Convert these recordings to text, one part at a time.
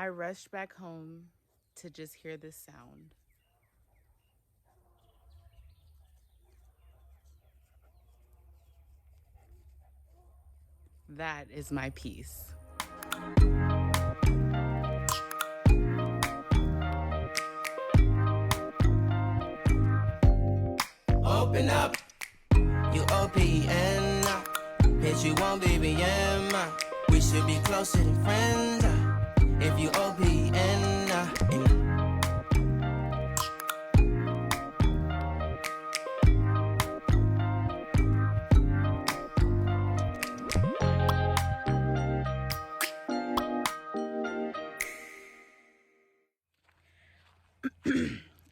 I rushed back home to just hear this sound. That is my peace. Open up, you OPN. Bitch, you won't BBM. We should be closer than friends. If you OPN.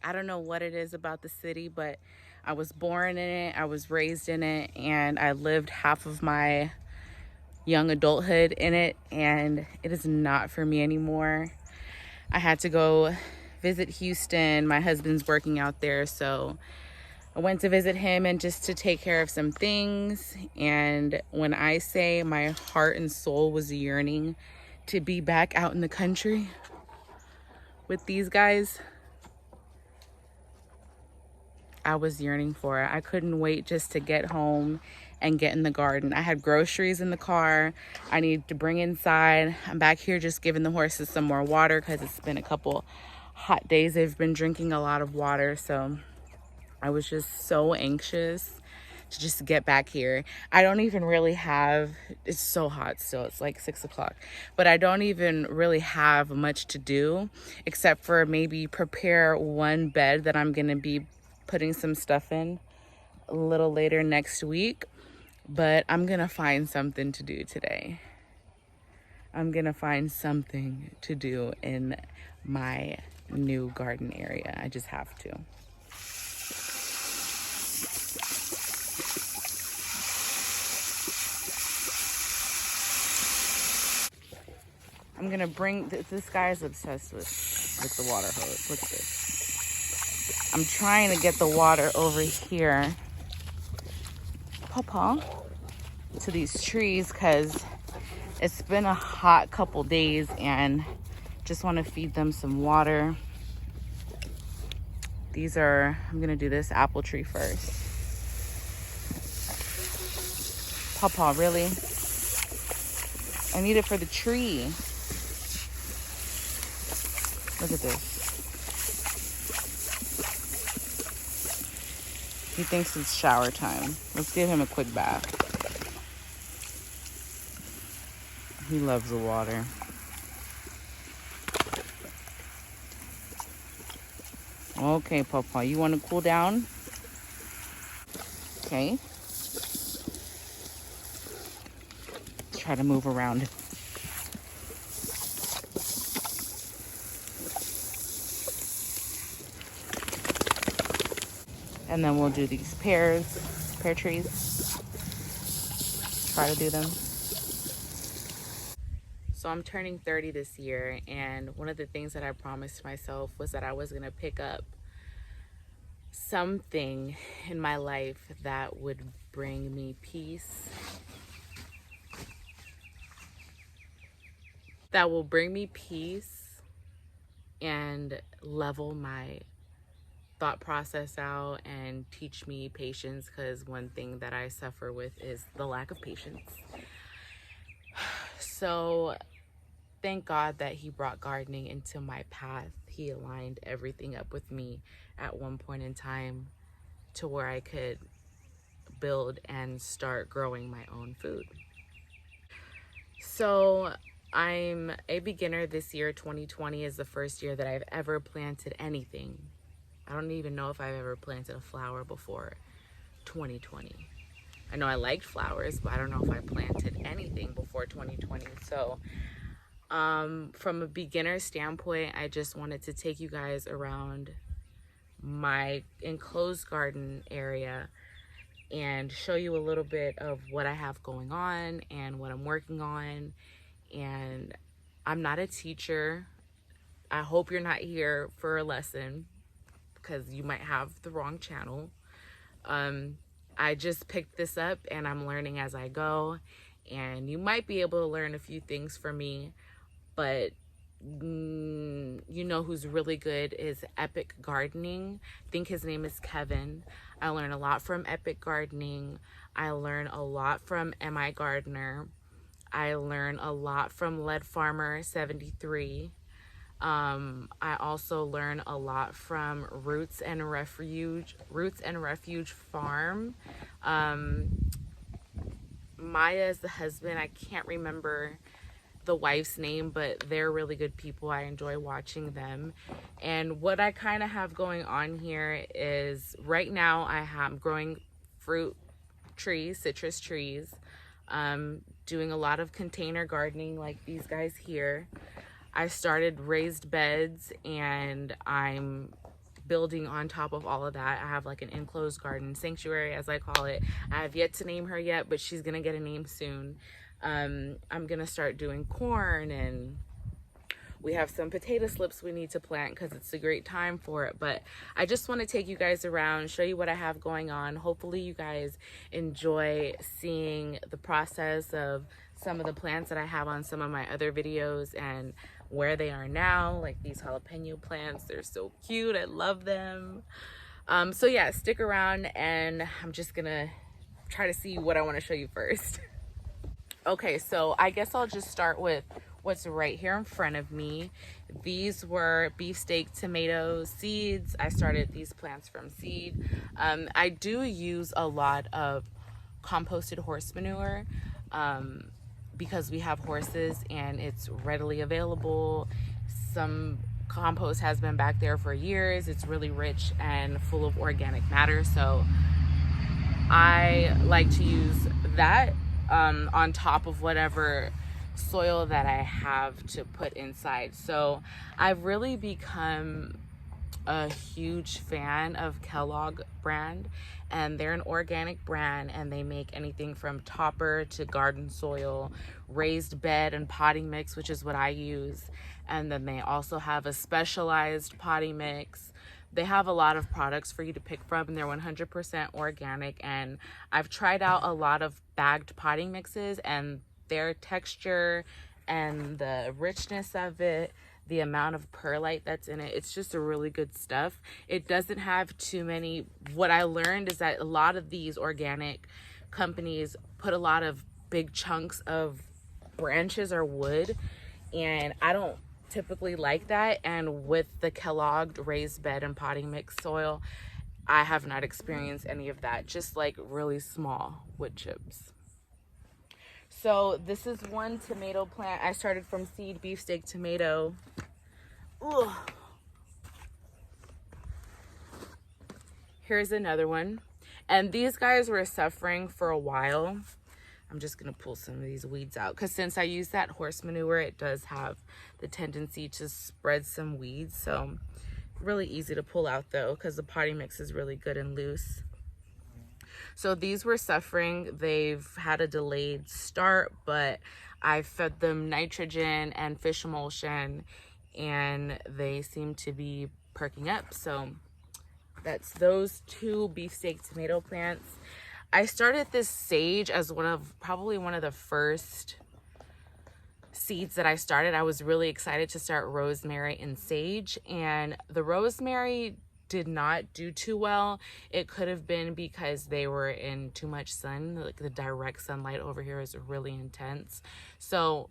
I don't know what it is about the city, but I was born in it, I was raised in it, and I lived half of my young adulthood in it, and it is not for me anymore. I had to go visit Houston. My husband's working out there, so I went to visit him and just to take care of some things. And when I say my heart and soul was yearning to be back out in the country with these guys, I was yearning for it. I couldn't wait just to get home and get in the garden. I had groceries in the car I needed to bring inside. I'm back here just giving the horses some more water because it's been a couple hot days. They've been drinking a lot of water, so I was just so anxious to just get back here. I don't even really have, it's so hot still, it's like 6 o'clock, but I don't even really have much to do except for maybe prepare one bed that I'm gonna be putting some stuff in a little later next week. But I'm gonna find something to do today. I'm gonna find something to do in my new garden area. I just have to. I'm gonna bring, this guy is obsessed with the water hose. Look at this. I'm trying to get the water over here, Papa, to these trees because it's been a hot couple days and just want to feed them some water. These are, I'm gonna do this apple tree first. Papa, really? I need it for the tree. Look at this. He thinks it's shower time. Let's give him a quick bath. He loves the water. Okay, Papa, you want to cool down? Okay. Try to move around. And then we'll do these pear trees. Try to do them. So I'm turning 30 this year, and one of the things that I promised myself was that I was gonna pick up something in my life that would bring me peace, that will bring me peace and level my thought process out and teach me patience, because one thing that I suffer with is the lack of patience. So thank God that he brought gardening into my path. He aligned everything up with me at one point in time to where I could build and start growing my own food. So I'm a beginner this year. 2020 is the first year that I've ever planted anything. I don't even know if I've ever planted a flower before 2020. I know I liked flowers, but I don't know if I planted anything before 2020. So from a beginner standpoint, I just wanted to take you guys around my enclosed garden area and show you a little bit of what I have going on and what I'm working on. And I'm not a teacher. I hope you're not here for a lesson, because you might have the wrong channel. I just picked this up and I'm learning as I go, and you might be able to learn a few things from me, but you know who's really good is Epic Gardening. I think his name is Kevin. I learn a lot from Epic Gardening. I learn a lot from Mi Gardener. I learn a lot from Lead Farmer 73. I also learn a lot from Roots and Refuge Farm. Maya is the husband. I can't remember the wife's name, but they're really good people. I enjoy watching them. And what I kind of have going on here is right now I am growing fruit trees, citrus trees, doing a lot of container gardening like these guys here. I started raised beds and I'm building on top of all of that. I have like an enclosed garden sanctuary, as I call it. I have yet to name her yet, but she's gonna get a name soon. I'm gonna start doing corn, and we have some potato slips we need to plant because it's a great time for it. But I just want to take you guys around, show you what I have going on. Hopefully you guys enjoy seeing the process of some of the plants that I have on some of my other videos and where they are now, like these jalapeno plants. They're so cute. I love them. So yeah, stick around and I'm just gonna try to see what I want to show you first. Okay, so I guess I'll just start with what's right here in front of me. These were beefsteak tomato seeds. I started these plants from seed. I do use a lot of composted horse manure because we have horses and it's readily available. Some compost has been back there for years. It's really rich and full of organic matter, so I like to use that on top of whatever soil that I have to put inside. So I've really become a huge fan of Kellogg brand, and they're an organic brand, and they make anything from topper to garden soil, raised bed and potting mix, which is what I use. And then they also have a specialized potting mix. They have a lot of products for you to pick from, and they're 100% organic. And I've tried out a lot of bagged potting mixes, and their texture and the richness of it, the amount of perlite that's in it, it's just a really good stuff. It doesn't have too many. What I learned is that a lot of these organic companies put a lot of big chunks of branches or wood, and I don't typically like that. And with the Kellogg raised bed and potting mix soil, I have not experienced any of that, just like really small wood chips. So this is one tomato plant I started from seed, beefsteak tomato. Ugh. Here's another one. And these guys were suffering for a while. I'm just gonna pull some of these weeds out because since I use that horse manure, it does have the tendency to spread some weeds. So really easy to pull out though, because the potting mix is really good and loose. So these were suffering. They've had a delayed start, but I fed them nitrogen and fish emulsion, and they seem to be perking up. So that's those two beefsteak tomato plants. I started this sage as probably one of the first seeds that I started. I was really excited to start rosemary and sage, and the rosemary did not do too well. It could have been because they were in too much sun. Like the direct sunlight over here is really intense. So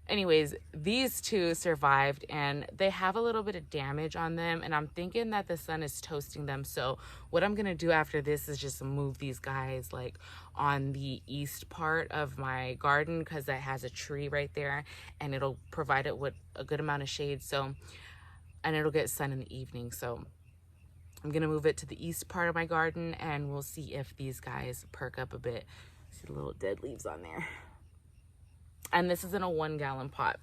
anyways, these two survived, and they have a little bit of damage on them, and I'm thinking that the sun is toasting them. So what I'm gonna do after this is just move these guys like on the east part of my garden, because that has a tree right there and it'll provide it with a good amount of shade. So, and it'll get sun in the evening. So I'm gonna move it to the east part of my garden, and we'll see if these guys perk up a bit. See the little dead leaves on there. And this is in a 1 gallon pot.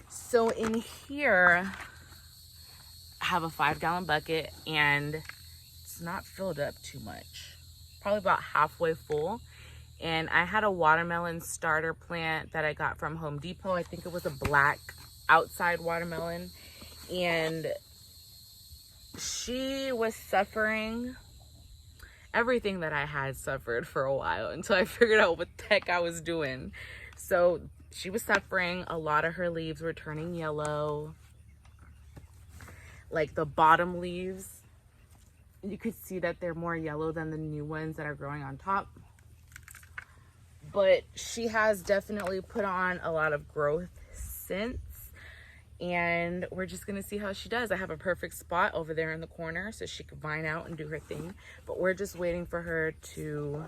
So in here, I have a 5 gallon bucket, and it's not filled up too much. Probably about halfway full. And I had a watermelon starter plant that I got from Home Depot. I think it was a black outside watermelon. And she was suffering. Everything that I had suffered for a while until I figured out what the heck I was doing. So she was suffering. A lot of her leaves were turning yellow. Like the bottom leaves, you could see that they're more yellow than the new ones that are growing on top. But she has definitely put on a lot of growth since, and we're just gonna see how she does. I have a perfect spot over there in the corner so she could vine out and do her thing, but we're just waiting for her to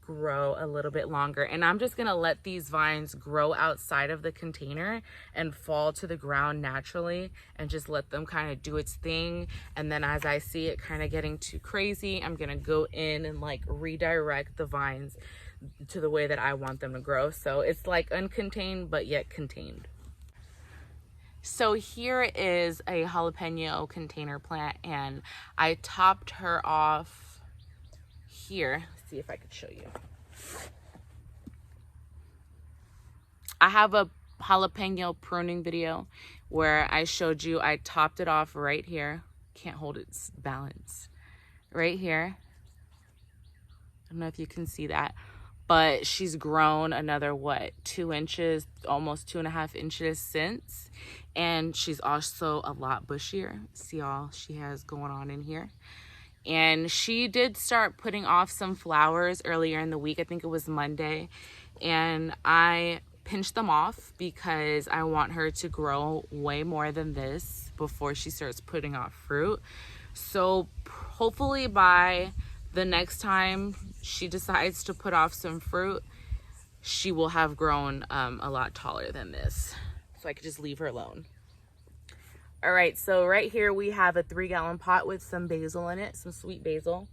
grow a little bit longer. And I'm just gonna let these vines grow outside of the container and fall to the ground naturally, and just let them kind of do its thing. And then as I see it kind of getting too crazy, I'm gonna go in and like redirect the vines to the way that I want them to grow. So it's like uncontained but yet contained. So here is a jalapeno container plant, and I topped her off here. See if I could show you. I have a jalapeno pruning video where I showed you I topped it off right here. Can't hold its balance. Right here. I don't know if you can see that, but she's grown another, what, 2 inches, almost 2.5 inches since. And she's also a lot bushier. See all she has going on in here. And she did start putting off some flowers earlier in the week. I think it was Monday. And I pinched them off because I want her to grow way more than this before she starts putting off fruit. So hopefully by the next time she decides to put off some fruit, she will have grown a lot taller than this. So I could just leave her alone. All right, so right here we have a 3-gallon pot with some basil in it, some sweet basil.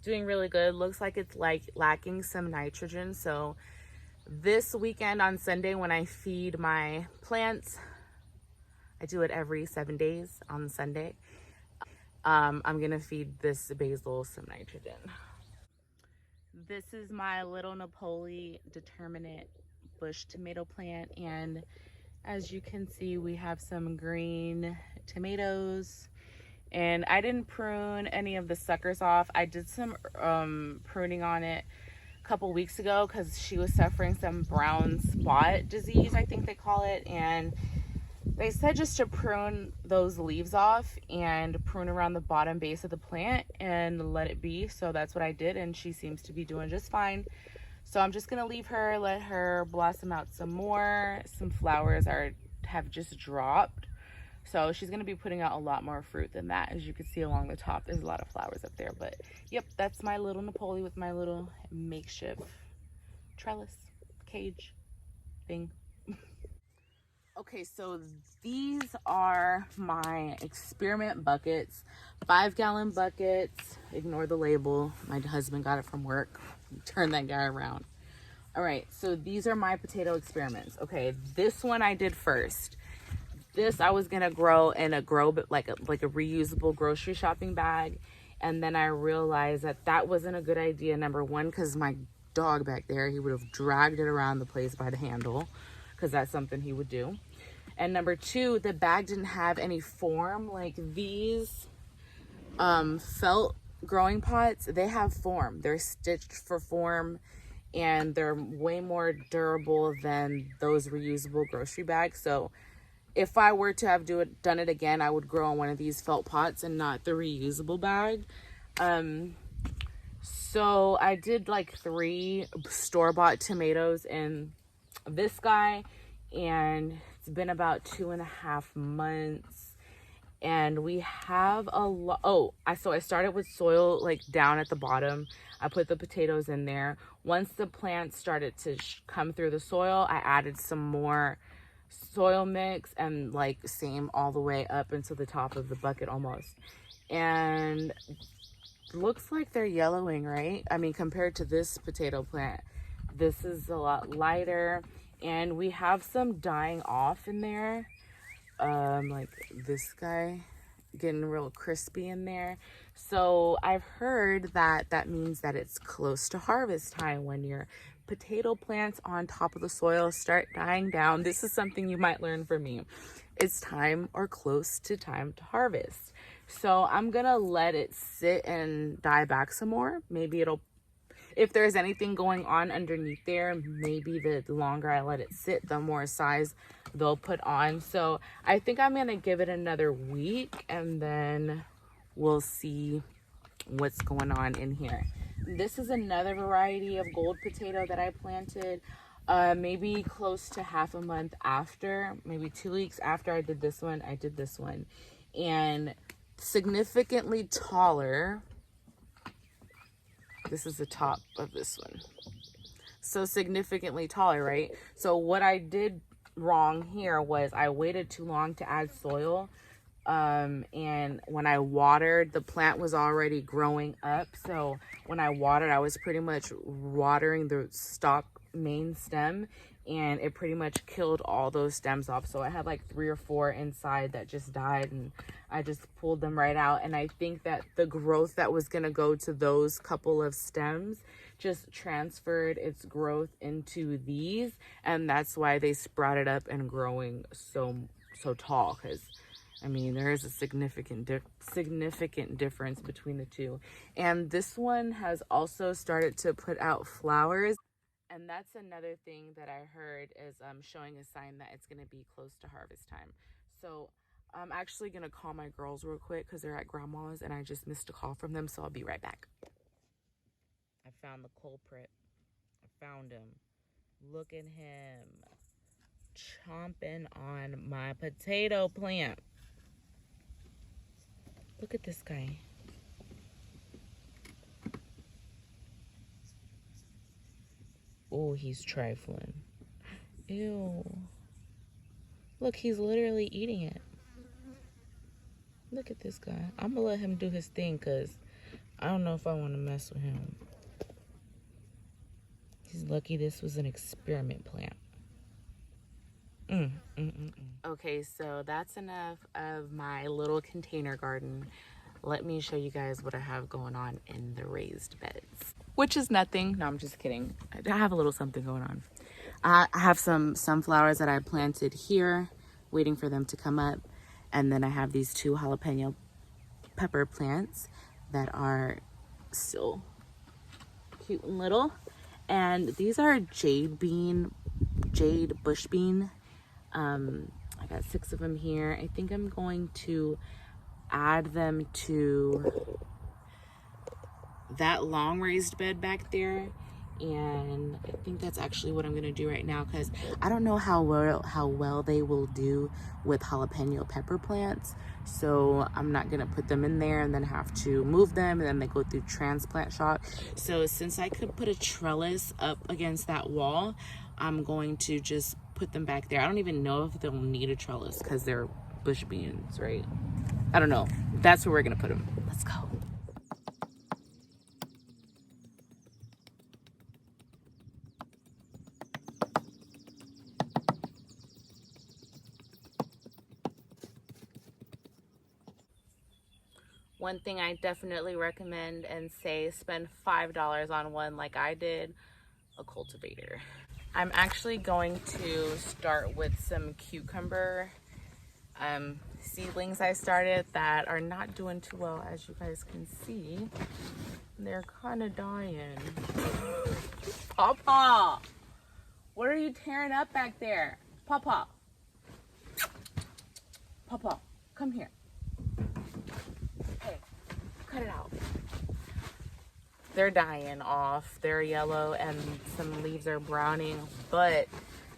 Doing really good. Looks like it's like lacking some nitrogen. So this weekend on Sunday when I feed my plants, I do it every 7 days on Sunday. I'm gonna feed this basil some nitrogen. This is my little Napoli determinate bush tomato plant, and as you can see, we have some green tomatoes, and I didn't prune any of the suckers off. I did some pruning on it a couple weeks ago because she was suffering some brown spot disease, I think they call it, and they said just to prune those leaves off and prune around the bottom base of the plant and let it be. So that's what I did, and she seems to be doing just fine. So I'm just gonna leave her, let her blossom out some more. Some flowers have just dropped. So she's gonna be putting out a lot more fruit than that. As you can see along the top, there's a lot of flowers up there. But yep, that's my little Napoli with my little makeshift trellis cage thing. Okay, so these are my experiment buckets, 5-gallon buckets. Ignore the label. My husband got it from work. Turn that guy around. All right, so these are my potato experiments. Okay, this one I did first. This I was gonna grow in a like a reusable grocery shopping bag, and then I realized that that wasn't a good idea. Number one, because my dog back there, he would have dragged it around the place by the handle, because that's something he would do. And number two, the bag didn't have any form. Like these felt growing pots, they have form. They're stitched for form, and they're way more durable than those reusable grocery bags. So if I were to have done it again, I would grow in one of these felt pots and not the reusable bag. So I did like 3 store-bought tomatoes in this guy, and it's been about 2.5 months, and we have a lot. So I started with soil like down at the bottom. I put the potatoes in there. Once the plants started to come through the soil, I added some more soil mix, and like same all the way up into the top of the bucket almost. And looks like they're yellowing, right? I mean, compared to this potato plant, this is a lot lighter, and we have some dying off in there. Like this guy getting real crispy in there. So I've heard that that means that it's close to harvest time when your potato plants on top of the soil start dying down. This is something you might learn from me. It's time or close to time to harvest. So I'm gonna let it sit and die back some more. Maybe it'll if there's anything going on underneath there, maybe the longer I let it sit, the more size they'll put on. So I think I'm gonna give it another week and then we'll see what's going on in here. This is another variety of gold potato that I planted maybe close to half a month after, maybe 2 weeks after I did this one. And significantly taller. This is the top of this one. So significantly taller, right? So what I did wrong here was I waited too long to add soil. And when I watered, the plant was already growing up. So when I watered, I was pretty much watering the stalk main stem, and it pretty much killed all those stems off. So I had like 3 or 4 inside that just died, and I just pulled them right out. And I think that the growth that was going to go to those couple of stems just transferred its growth into these, and that's why they sprouted up and growing so tall. Because I mean, there is a significant difference between the two. And this one has also started to put out flowers. And that's another thing that I heard is showing a sign that it's going to be close to harvest time. So I'm actually going to call my girls real quick because they're at grandma's and I just missed a call from them. So I'll be right back. I found the culprit. I found him. Look at him chomping on my potato plant. Look at this guy. Oh, he's trifling. Ew. Look, he's literally eating it. Look at this guy. I'm gonna let him do his thing because I don't know if I want to mess with him. He's lucky this was an experiment plant. Okay, so that's enough of my little container garden. Let me show you guys what I have going on in the raised beds, which is nothing. No, I'm just kidding. I have a little something going on. I have some sunflowers that I planted here, waiting for them to come up. And then I have these 2 jalapeno pepper plants that are still cute and little. And these are jade bush bean. I got 6 of them here. I think I'm going to add them to that long raised bed back there, and I think that's actually what I'm gonna do right now because I don't know how well they will do with jalapeno pepper plants. So I'm not gonna put them in there and then have to move them, and then they go through transplant shock. So since I could put a trellis up against that wall, I'm going to just put them back there. I don't even know if they'll need a trellis because they're bush beans, right? I don't know. That's where we're gonna put them. Let's go. One thing I definitely recommend and say, spend $5 on one like I did, a cultivator. I'm actually going to start with some cucumber seedlings I started that are not doing too well, as you guys can see. They're kind of dying. Papa, what are you tearing up back there? Papa, come here. Hey, cut it out. They're dying off. They're yellow and some leaves are browning, but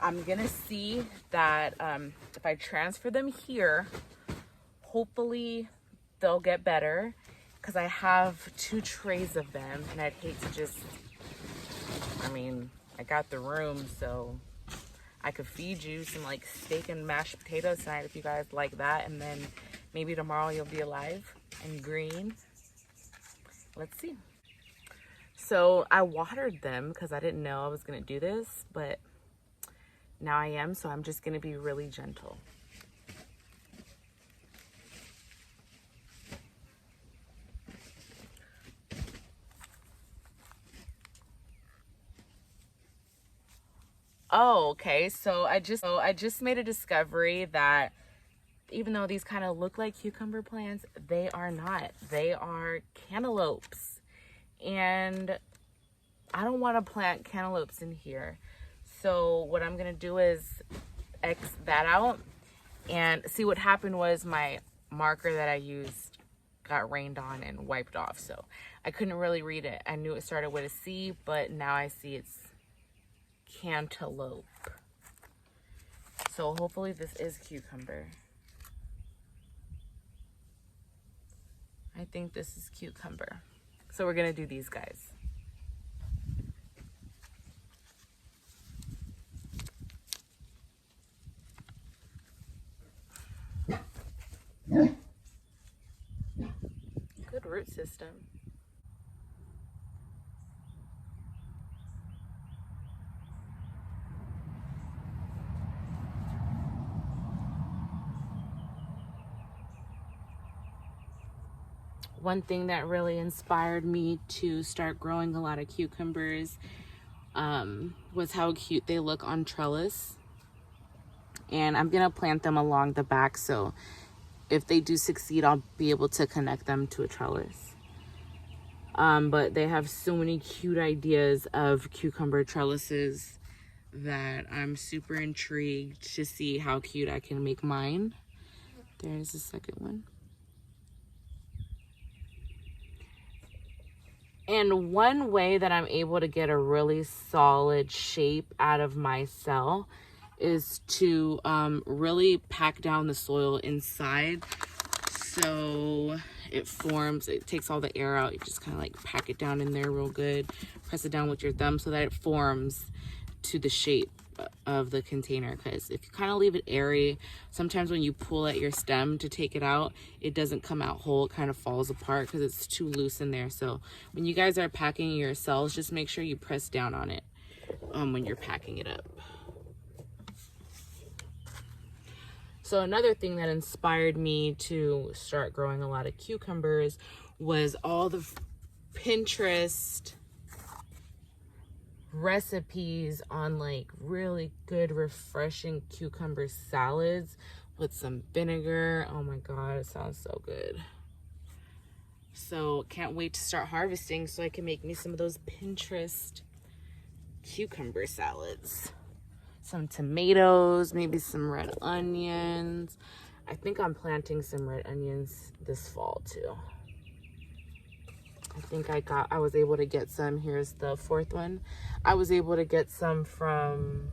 I'm gonna see that if I transfer them here, hopefully they'll get better, because I have 2 trays of them and I'd hate to just, I mean, I got the room, so I could feed you some like steak and mashed potatoes tonight if you guys like that, and then maybe tomorrow you'll be alive and green. Let's see. So I watered them because I didn't know I was gonna do this, but now I am, so I'm just gonna be really gentle. Oh, okay. So I just made a discovery that even though these kind of look like cucumber plants, they are not. They are cantaloupes. And I don't want to plant cantaloupes in here. So what I'm going to do is X that out. And see, what happened was my marker that I used got rained on and wiped off. So I couldn't really read it. I knew it started with a C, but now I see it's cantaloupe. So hopefully this is cucumber. I think this is cucumber. So we're gonna do these guys. Good root system. One thing that really inspired me to start growing a lot of cucumbers was how cute they look on trellis. And I'm gonna plant them along the back, so if they do succeed, I'll be able to connect them to a trellis. But they have so many cute ideas of cucumber trellises that I'm super intrigued to see how cute I can make mine. There's the second one. And one way that I'm able to get a really solid shape out of my cell is to really pack down the soil inside, so it forms, it takes all the air out. You just kind of like pack it down in there real good, press it down with your thumb so that it forms to the shape of the container. Because if you kind of leave it airy, sometimes when you pull at your stem to take it out, it doesn't come out whole. It kind of falls apart because it's too loose in there. So when you guys are packing your cells, just make sure you press down on it when you're packing it up. So another thing that inspired me to start growing a lot of cucumbers was all the Pinterest recipes on like really good, refreshing cucumber salads with some vinegar. Oh my God, it sounds so good. So can't wait to start harvesting so I can make me some of those Pinterest cucumber salads. Some tomatoes, maybe some red onions. I think I'm planting some red onions this fall too. I think I was able to get some. Here's the fourth one. I was able to get some from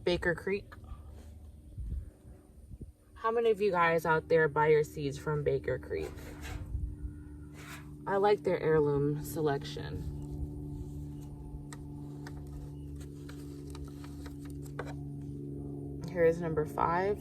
Baker Creek. How many of you guys out there buy your seeds from Baker Creek? I like their heirloom selection. Here is number 5.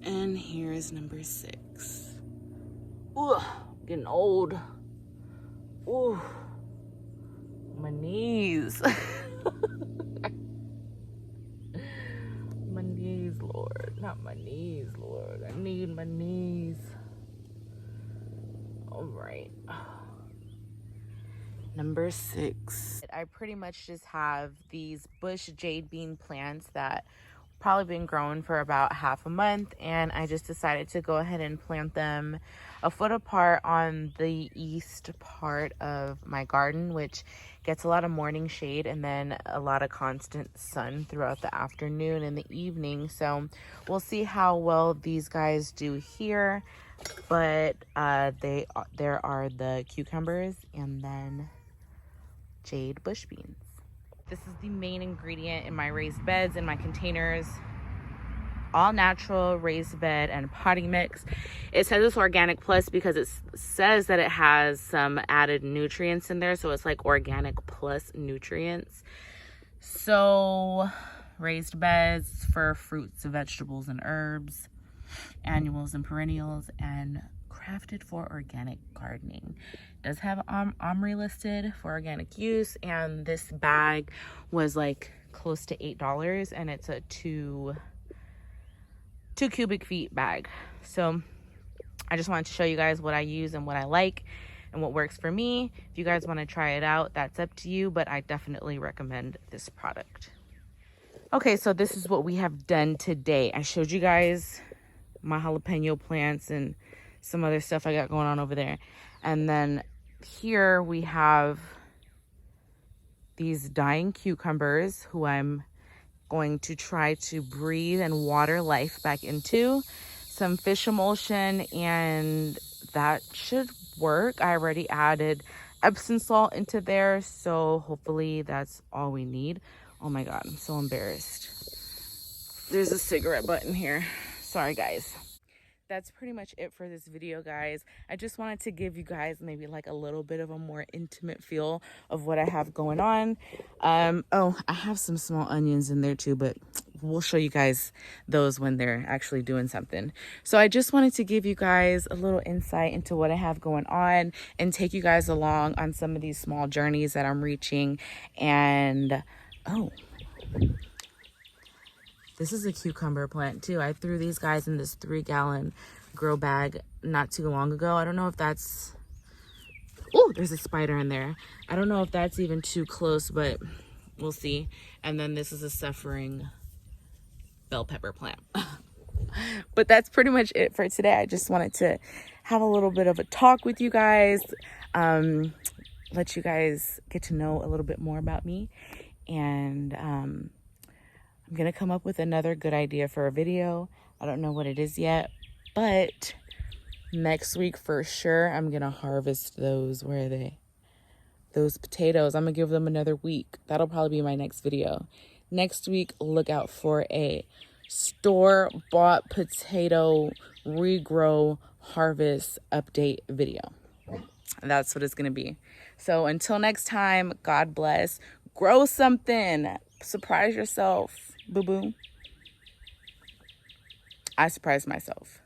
And here is number 6. Ooh, getting old. Ooh. My knees. My knees, Lord. Not my knees, Lord. I need my knees. All right. Number 6. I pretty much just have these bush jade bean plants that probably been growing for about half a month, and I just decided to go ahead and plant them a foot apart on the east part of my garden, which gets a lot of morning shade and then a lot of constant sun throughout the afternoon and the evening. So we'll see how well these guys do here. But there are the cucumbers and then jade bush beans. This is the main ingredient in my raised beds and my containers. All natural raised bed and potting mix. It says it's organic plus because it says that it has some added nutrients in there. So it's like organic plus nutrients. So raised beds for fruits, vegetables, and herbs, annuals and perennials, and crafted for organic gardening. It does have OMRI listed for organic use, and this bag was like close to $8, and it's a two 2 cubic feet bag. So I just wanted to show you guys what I use and what I like and what works for me. If you guys want to try it out, that's up to you, but I definitely recommend this product. Okay, so this is what we have done today. I showed you guys my jalapeno plants and some other stuff I got going on over there. And then here we have these dying cucumbers who I'm going to try to breathe and water life back into. Some fish emulsion, and that should work. I already added Epsom salt into there, so hopefully that's all we need. Oh my God, I'm so embarrassed. There's a cigarette button here. Sorry, guys. That's pretty much it for this video, guys. I just wanted to give you guys maybe like a little bit of a more intimate feel of what I have going on. Oh, I have some small onions in there too, but we'll show you guys those when they're actually doing something. So I just wanted to give you guys a little insight into what I have going on and take you guys along on some of these small journeys that I'm reaching. And oh, this is a cucumber plant too. I threw these guys in this 3-gallon grow bag not too long ago. I don't know if that's, oh, there's a spider in there. I don't know if that's even too close, but we'll see. And then this is a suffering bell pepper plant. But that's pretty much it for today. I just wanted to have a little bit of a talk with you guys, let you guys get to know a little bit more about me. And I'm gonna come up with another good idea for a video. I don't know what it is yet, but next week for sure I'm gonna harvest those. Where are they? Those potatoes. I'm gonna give them another week. That'll probably be my next video. Next week, look out for a store-bought potato regrow harvest update video. That's what it's gonna be. So until next time, God bless. Grow something. Surprise yourself. Boo-boo. I surprised myself.